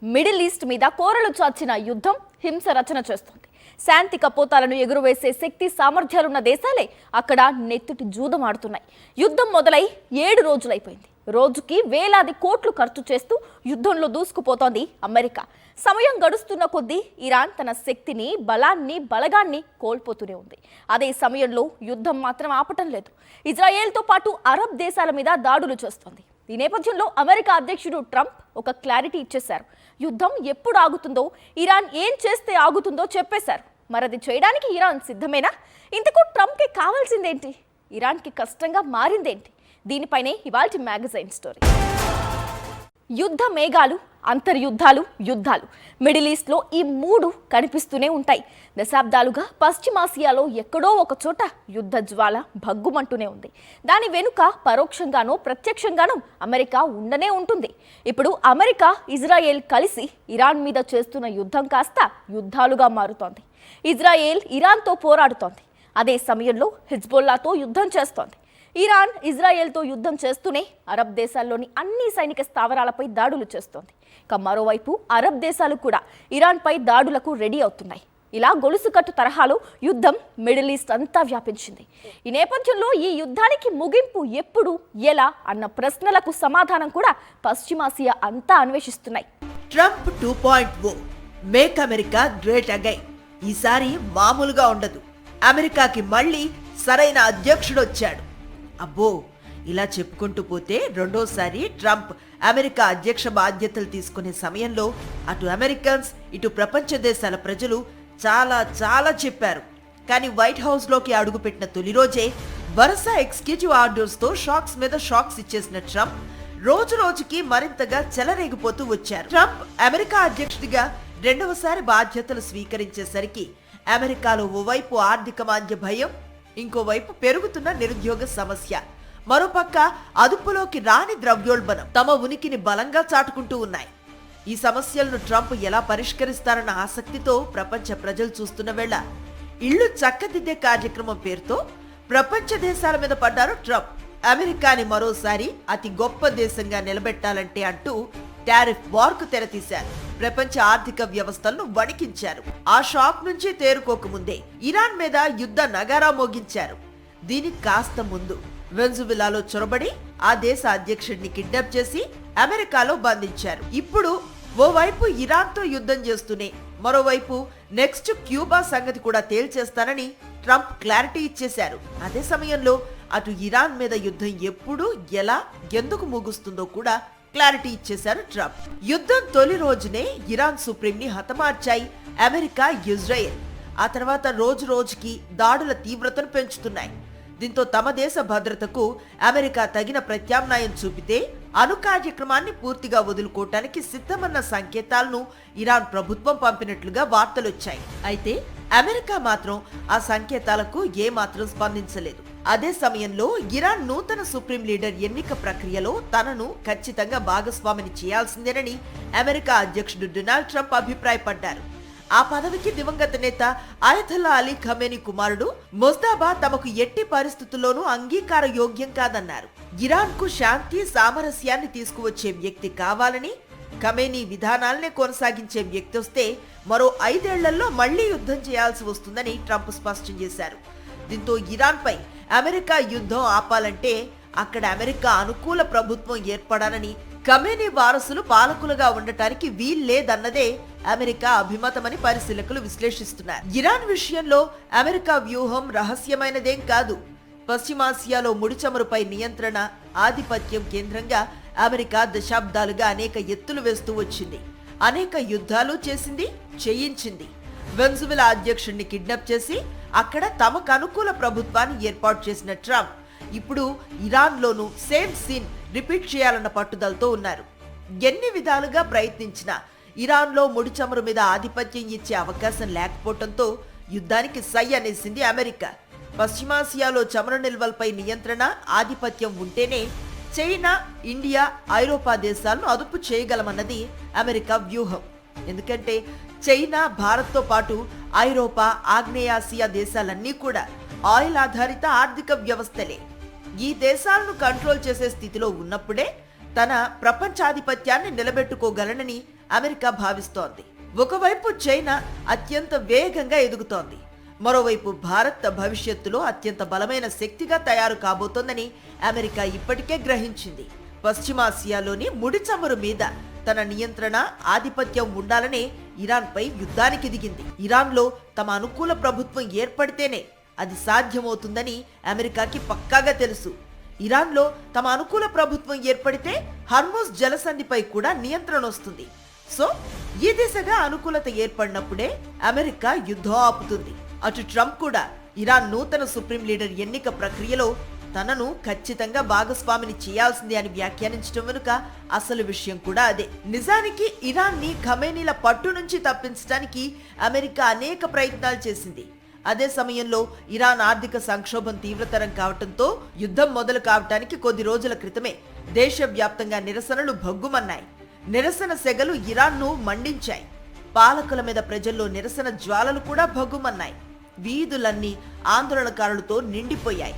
Middle east మీద కోరలు చాచిన యుద్ధం హింస రచన చేస్తోంది. శాంతి కపోతాలను ఎగురవేసే శక్తి సామర్థ్యాలున్న దేశాలే అక్కడ నెత్తుటి జూదం ఆడుతున్నాయి. యుద్ధం మొదలై 7 రోజులైపోయింది. రోజుకి వేలాది కోట్లు ఖర్చు చేస్తూ యుద్ధంలో దూసుకుపోతోంది అమెరికా. సమయం గడుస్తున్న కొద్దీ ఇరాన్ తన శక్తిని, బలగాన్ని కోల్పోతూనే ఉంది. అదే సమయంలో యుద్ధం మాత్రం ఆపటం లేదు. ఇజ్రాయెల్తో పాటు అరబ్ దేశాల మీద దాడులు చేస్తోంది. ఈ నేపథ్యంలో అమెరికా అధ్యక్షుడు ట్రంప్ ఒక క్లారిటీ ఇచ్చేశారు. యుద్ధం ఎప్పుడు ఆగుతుందో, ఇరాన్ ఏం చేస్తే ఆగుతుందో చెప్పేశారు. మరది చేయడానికి ఇరాన్ సిద్ధమేనా? ఇంతకు ట్రంప్కి కావాల్సిందేంటి? ఇరాన్కి కష్టంగా మారిందేంటి? దీనిపైనే ఇవాల్టి మ్యాగజైన్ స్టోరీ. యుద్ధ మేఘాలు, అంతర్యుద్ధాలు, యుద్ధాలు. మిడిల్ ఈస్ట్లో ఈ 3 కనిపిస్తూనే ఉంటాయి. దశాబ్దాలుగా పశ్చిమాసియాలో ఎక్కడో ఒక చోట యుద్ధ జ్వాల భగ్గుమంటూనే ఉంది. దాని వెనుక పరోక్షంగానో ప్రత్యక్షంగానో అమెరికా ఉండనే ఉంటుంది. ఇప్పుడు అమెరికా, ఇజ్రాయెల్ కలిసి ఇరాన్ మీద చేస్తున్న యుద్ధం కాస్త యుద్ధాలుగా మారుతోంది. ఇజ్రాయెల్ ఇరాన్తో పోరాడుతోంది. అదే సమయంలో హిజ్బుల్లాతో యుద్ధం చేస్తోంది. ఇరాన్ ఇజ్రాయెల్తో యుద్ధం చేస్తూనే అరబ్ దేశాల్లోని అన్ని సైనిక స్థావరాలపై దాడులు చేస్తోంది. ఇక మరోవైపు అరబ్ దేశాలు కూడా ఇరాన్పై దాడులకు రెడీ అవుతున్నాయి. ఇలా గొలుసుకట్టు తరహాలో యుద్ధం మిడిల్ ఈస్ట్ అంతా వ్యాపించింది. ఈ నేపథ్యంలో ఈ యుద్ధానికి ముగింపు ఎప్పుడు, ఎలా అన్న ప్రశ్నలకు సమాధానం కూడా పశ్చిమాసియా అంతా అన్వేషిస్తున్నాయి. Trump 2.0 make America great again. ఈసారి మామూలుగా ఉండదు. అమెరికాకి మళ్ళీ సరైన అధ్యక్షుడు వచ్చాడు. అబ్బో, ఇలా చెప్పుకుంటూ పోతే రెండోసారి ట్రంప్ అమెరికా అధ్యక్ష బాధ్యతలు తీసుకునే సమయంలో అటు అమెరికన్స్, ఇటు ప్రపంచ దేశాల ప్రజలు చాలా చెప్పారు. కానీ వైట్ హౌస్ లోకి అడుగుపెట్టిన తొలి రోజే వరుస ఎగ్జిక్యూటివ్ ఆర్డర్స్ తో షాక్స్ మీద షాక్స్ ఇచ్చేసిన ట్రంప్ రోజు రోజుకి మరింతగా చెలరేగిపోతూ వచ్చారు. ట్రంప్ అమెరికా అధ్యక్షుడిగా రెండవసారి బాధ్యతలు స్వీకరించేసరికి అమెరికాలో ఓవైపు ఆర్థిక మాంద్య భయం, ఇంకోవైపు పెరుగుతున్న నిరుద్యోగ సమస్య, మరోపక్క అదుపులోకి రాని ద్రవ్యోల్బణం తమ ఉనికిని బలంగా చాటుకుంటూ ఉన్నాయి. ఈ సమస్యలను ట్రంప్ ఎలా పరిష్కరిస్తారన్న ఆసక్తితో ప్రపంచ ప్రజలు చూస్తున్న వేళ ఇళ్లు చక్కదిద్దే కార్యక్రమం పేరుతో ప్రపంచ దేశాల మీద పడ్డారు ట్రంప్. అమెరికాని మరోసారి అతి గొప్ప దేశంగా నిలబెట్టాలంటే అంటూ టారిఫ్ వార్కు తెరతీశారు. ప్రపంచ ఆర్థిక వ్యవస్థలను వణికించారు. ఆ షాక్ నుంచి తేరుకోకముందే ఇరాన్ మీద యుద్ధ నగారా మోగించారు. దీనికి కాస్త ముందు వెన్జువెలాలో చొరబడి ఆ దేశ అధ్యక్షుడిని కిడ్నాప్ చేసి అమెరికాలో బంధించారు. ఇప్పుడు ఓవైపు ఇరాన్తో యుద్ధం చేస్తూనే మరోవైపు నెక్స్ట్ క్యూబా సంగతి కూడా తేల్చేస్తానని ట్రంప్ క్లారిటీ ఇచ్చేశారు. అదే సమయంలో అటు ఇరాన్ మీద యుద్ధం ఎప్పుడు, ఎలా, ఎందుకు ముగుస్తుందో కూడా క్లారిటీ ఇచ్చేశారు ట్రంప్. యుద్ధం తొలి రోజునే ఇరాన్ సుప్రీంని హతమార్చాయి అమెరికా, ఇజ్రాయెల్. ఆ తర్వాత రోజు రోజుకి దాడుల తీవ్రతను పెంచుతున్నాయి. దీంతో తమ దేశ భద్రతకు అమెరికా తగిన ప్రత్యామ్నాయం చూపితే అణు కార్యక్రమాన్ని పూర్తిగా వదులుకోవటానికి సిద్ధమన్న సంకేతాలను ఇరాన్ ప్రభుత్వం పంపినట్లుగా వార్తలొచ్చాయి. అయితే అమెరికా మాత్రం ఆ సంకేతాలకు ఏమాత్రం స్పందించలేదు. అదే సమయంలో ఇరాన్ నూతన సుప్రీం లీడర్ ఎన్నిక ప్రక్రియలో తనను ఖచ్చితంగా భాగస్వామిని చేయాల్సిందేనని అమెరికా అధ్యక్షుడు డొనాల్డ్ ట్రంప్ అభిప్రాయపడ్డారు. ఆ పదవికి దివంగత నేత అయతొల్లా అలీ ఖమేనీ కుమారుడు మొజ్దాబా తమకు ఎట్టి పరిస్థితుల్లోనూ అంగీకార యోగ్యం కాదన్నారు. ఇరాన్ కు శాంతి, సామరస్యాన్ని తీసుకువచ్చే వ్యక్తి కావాలని, ఖమేనీ విధానాలనే కొనసాగించే వ్యక్తి వస్తే మరో 5 ఏళ్లలో మళ్లీ యుద్ధం చేయాల్సి వస్తుందని ట్రంప్ స్పష్టం చేశారు. దీంతో ఇరాన్ పై అమెరికా యుద్ధం ఆపాలంటే అక్కడ అమెరికా అనుకూల ప్రభుత్వం ఏర్పడాలని, ఖమేనీ వారసులు పాలకులుగా ఉండటానికి వీల్లేదన్నదే అమెరికా అభిమతమని పరిశీలకులు విశ్లేషిస్తున్నారు. ఇరాన్ విషయంలో అమెరికా వ్యూహం రహస్యమైనదేం కాదు. పశ్చిమాసియాలో ముడిచమురుపై నియంత్రణ, ఆధిపత్యం కేంద్రంగా అమెరికా దశాబ్దాలుగా అనేక ఎత్తులు వేస్తూ వచ్చింది. అనేక యుద్ధాలు చేసింది, చేయించింది. వెన్జువెలా అధ్యక్షుడిని కిడ్నాప్ చేసి అక్కడ తమకు అనుకూల ప్రభుత్వాన్ని ఏర్పాటు చేసిన ట్రంప్ ఇప్పుడు ఇరాన్లోనూ సేమ్ సీన్ రిపీట్ చేయాలన్న పట్టుదలతో ఉన్నారు. ఎన్ని విధాలుగా ప్రయత్నించినా ఇరాన్లో ముడి చమురు మీద ఆధిపత్యం ఇచ్చే అవకాశం లేకపోవడంతో యుద్ధానికి సై అనేసింది అమెరికా. పశ్చిమాసియాలో చమురు నిల్వలపై నియంత్రణ, ఆధిపత్యం ఉంటేనే చైనా, ఇండియా, ఐరోపా దేశాలను అదుపు చేయగలమన్నది అమెరికా వ్యూహం. ఎందుకంటే చైనా, భారత్తో పాటు ఐరోపా, ఆగ్నేయాసియా దేశాలన్నీ కూడా ఆయిల్ ఆధారిత ఆర్థిక వ్యవస్థలే. ఈ దేశాలను కంట్రోల్ చేసే స్థితిలో ఉన్నప్పుడే తన ప్రపంచాధిపత్యాన్ని నిలబెట్టుకోగలనని అమెరికా భావిస్తోంది. ఒకవైపు చైనా అత్యంత వేగంగా ఎదుగుతోంది, మరోవైపు భారత్ భవిష్యత్తులో అత్యంత బలమైన శక్తిగా తయారు కాబోతోందని అమెరికా ఇప్పటికే గ్రహించింది. పశ్చిమాసియాలోని ముడి చమురు మీద తన నియంత్రణ, ఆధిపత్యం ఉండాలనే ఇరాన్పై యుద్ధానికి దిగింది. ఇరాన్లో తమ అనుకూల ప్రభుత్వం ఏర్పడితేనే అది సాధ్యమవుతుందని అమెరికాకి పక్కాగా తెలుసు. ఇరాన్లో తమ అనుకూల ప్రభుత్వం ఏర్పడితే హర్ముజ్ జలసంధిపై కూడా నియంత్రణ వస్తుంది. సో ఈ దిశగా అనుకూలత ఏర్పడినప్పుడే అమెరికా యుద్ధం ఆపుతుంది. అటు ట్రంప్ కూడా ఇరాన్ నూతన సుప్రీం లీడర్ ఎన్నిక ప్రక్రియలో తనను ఖచ్చితంగా భాగస్వామిని చేయాల్సింది అని వ్యాఖ్యానించడం వెనుక అసలు విషయం కూడా అదే. నిజానికి ఇరాన్ని ఖమేనీల పట్టు నుంచి తప్పించడానికి అమెరికా అనేక ప్రయత్నాలు చేసింది. అదే సమయంలో ఇరాన్ ఆర్థిక సంక్షోభం తీవ్రతరం కావడంతో యుద్ధం మొదలు కావటానికి కొద్ది రోజుల క్రితమే దేశవ్యాప్తంగా నిరసనలు భగ్గుమన్నాయి. నిరసన సెగలు ఇరాన్ను మండించాయి. పాలకుల మీద ప్రజల్లో నిరసన జ్వాలలు కూడా భగ్గుమన్నాయి. వీధులన్నీ ఆందోళనకారులతో నిండిపోయాయి.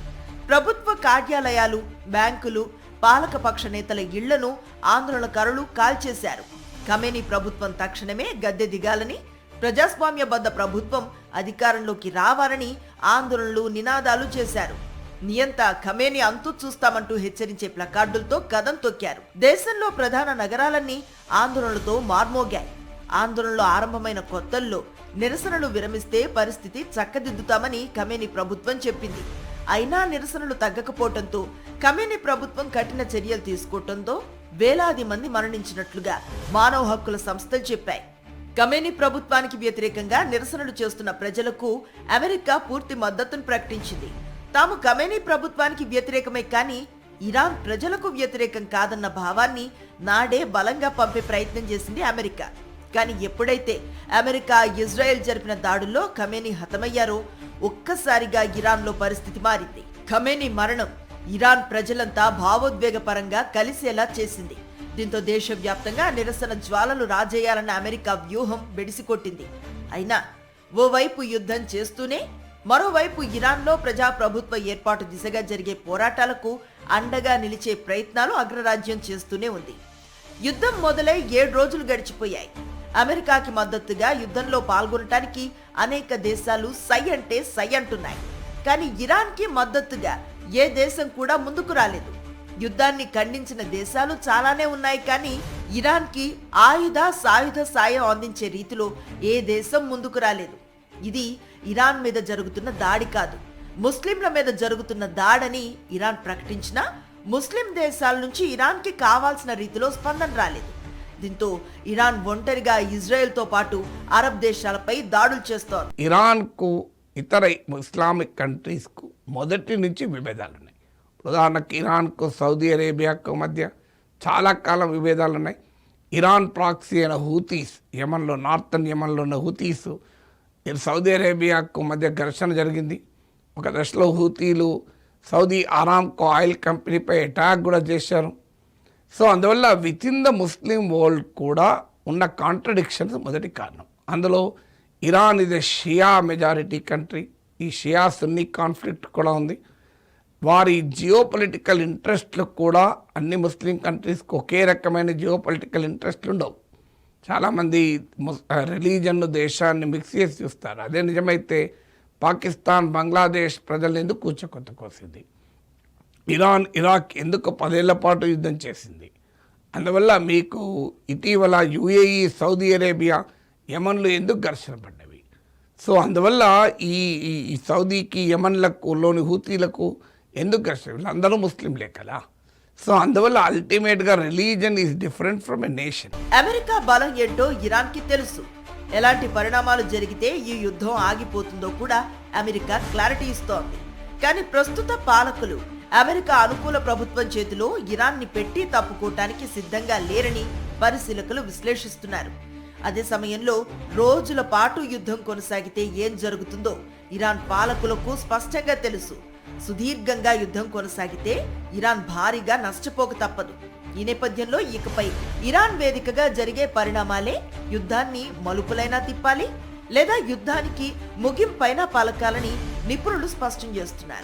ప్రభుత్వ కార్యాలయాలు, బ్యాంకులు, పాలకపక్ష నేతల ఇళ్లను ఆందోళనకారులు కాల్చేశారు. ఖమేనీ ప్రభుత్వం తక్షణమే గద్దె దిగాలని, ప్రజాస్వామ్యబద్ధ ప్రభుత్వం అధికారంలోకి రావాలని ఆందోళనలు, నినాదాలు చేశారు. నియంత ఖమేనీ అంతు చూస్తామంటూ హెచ్చరించే ప్లకార్డులతో కదం తొక్కారు. దేశంలో ప్రధాన నగరాలన్నీ ఆందోళనలతో మార్మోగాయి. ఆందోళనలు ఆరంభమైన కొత్తల్లో నిరసనలు విరమిస్తే పరిస్థితి చక్కదిద్దుతామని ఖమేనీ ప్రభుత్వం చెప్పింది. అయినా నిరసనలు తగ్గకపోవడంతో ఖమేనీ ప్రభుత్వం కఠిన చర్యలు తీసుకోవడంతో వేలాది మంది మరణించినట్లుగా మానవ హక్కుల సంస్థలు చెప్పాయి. ఖమేనీ ప్రభుత్వానికి వ్యతిరేకంగా నిరసనలు చేస్తున్న ప్రజలకు అమెరికా పూర్తి మద్దతును ప్రకటించింది. తాము ఖమేనీ ప్రభుత్వానికి వ్యతిరేకమే కానీ ఇరాన్ ప్రజలకు వ్యతిరేకం కాదన్న భావాన్ని నాడే బలంగా పంపే ప్రయత్నం చేసింది అమెరికా. కానీ ఎప్పుడైతే అమెరికా, ఇజ్రాయెల్ జరిపిన దాడుల్లో ఖమేనీ హతమయ్యారో ఒక్కసారిగా ఇరాన్లో పరిస్థితి మారింది. ఖమేనీ మరణం ఇరాన్ ప్రజలంతా భావోద్వేగపరంగా కలిసేలా చేసింది. దీంతో దేశవ్యాప్తంగా నిరసన జ్వాలలు రాజేయాలన్న అమెరికా వ్యూహం బెడిసికొట్టింది. అయినా ఓవైపు యుద్ధం చేస్తూనే మరోవైపు ఇరాన్లో ప్రజాప్రభుత్వ ఏర్పాటు దిశగా జరిగే పోరాటాలకు అండగా నిలిచే ప్రయత్నాలు అగ్రరాజ్యం చేస్తూనే ఉంది. యుద్ధం మొదలై 7 రోజులు గడిచిపోయాయి. అమెరికాకి మద్దతుగా యుద్ధంలో పాల్గొనటానికి అనేక దేశాలు సై అంటే సై అంటున్నాయి. కానీ ఇరాన్కి మద్దతుగా ఏ దేశం కూడా ముందుకు రాలేదు. యుద్ధాన్ని ఖండించిన దేశాలు చాలానే ఉన్నాయి, కానీ ఇరాన్కి సాయుధ సాయం అందించే రీతిలో ఏ దేశం ముందుకు రాలేదు. ఇది ఇరాన్ మీద జరుగుతున్న దాడి కాదు, ముస్లింల మీద జరుగుతున్న దాడని ఇరాన్ ప్రకటించినా ముస్లిం దేశాల నుంచి ఇరాన్కి కావాల్సిన రీతిలో స్పందన రాలేదు. దీంతో ఇరాన్ ఒంటరిగా ఇజ్రాయెల్తో పాటు అరబ్ దేశాలపై దాడులు చేస్తోంది. ఇరాన్కు ఇతర ఇస్లామిక్ కంట్రీస్కు మొదటి నుంచి విభేదాలు ఉన్నాయి. ఉదాహరణకు ఇరాన్కు సౌదీ అరేబియాకు మధ్య చాలా కాలం విభేదాలు ఉన్నాయి. ఇరాన్ ప్రాక్సీ అయిన హూతీస్, యమన్లో నార్థన్ యమన్లో ఉన్న హూతీస్, సౌదీ అరేబియాకు మధ్య ఘర్షణ జరిగింది. ఒక దశలో హూతీలు సౌదీ అరామ్కో ఆయిల్ కంపెనీపై అటాక్ కూడా చేశారు. సో అందువల్ల with in the Muslim world కూడా ఉన్న కాంట్రడిక్షన్స్ మొదటి కారణం. అందులో ఇరాన్ ఇది షియా మెజారిటీ కంట్రీ. ఈ షియా సున్నీ కాన్ఫ్లిక్ట్ కూడా ఉంది. వారి జియోపొలిటికల్ ఇంట్రెస్ట్లు కూడా అన్ని ముస్లిం కంట్రీస్కి ఒకే రకమైన జియోపొలిటికల్ ఇంట్రెస్ట్లు ఉండవు. చాలామంది రిలీజన్ను, దేశాన్ని మిక్స్ చేసి చూస్తారు. అదే నిజమైతే పాకిస్తాన్, బంగ్లాదేశ్ ప్రజలను ఎందుకు కూర్చోకొత్త కోసింది? ఇరాన్, ఇరాక్ ఎందుకు 10 ఏళ్ల పాటు యుద్ధం చేసింది? అందువల్ల మీకు ఇటీవల యుఏఈ, సౌదీ అరేబియా, యమన్లు ఎందుకు ఘర్షణ పడ్డవి? సో అందువల్ల ఈ సౌదీకి, యమన్లలోని హూతీలకు ఎందుకు ఘర్షణ? వీళ్ళందరూ ముస్లింలే కదా. సో అందువల్ల అల్టిమేట్గా religion is different from a nation. America బలం ఏంటో ఇరాన్కి తెలుసు. ఎలాంటి పరిణామాలు జరిగితే ఈ యుద్ధం ఆగిపోతుందో కూడా అమెరికా క్లారిటీ ఇస్తోంది. కానీ ప్రస్తుత పాలకులు అమెరికా అనుకూల ప్రభుత్వం చేతిలో ఇరాన్ని పెట్టి తప్పుకోవటానికి సిద్ధంగా లేరని పరిశీలకులు విశ్లేషిస్తున్నారు. అదే సమయంలో రోజుల పాటు యుద్ధం కొనసాగితే ఏం జరుగుతుందో ఇరాన్ పాలకులకు స్పష్టంగా తెలుసు. సుదీర్ఘంగా యుద్ధం కొనసాగితే ఇరాన్ భారీగా నష్టపోక తప్పదు. ఈ నేపథ్యంలో ఇకపై ఇరాన్ వేదికగా జరిగే పరిణామాలే యుద్ధాన్ని మలుపులైనా తిప్పాలి, లేదా యుద్ధానికి ముగింపైనా పలకాలని నిపుణులు స్పష్టం చేస్తున్నారు.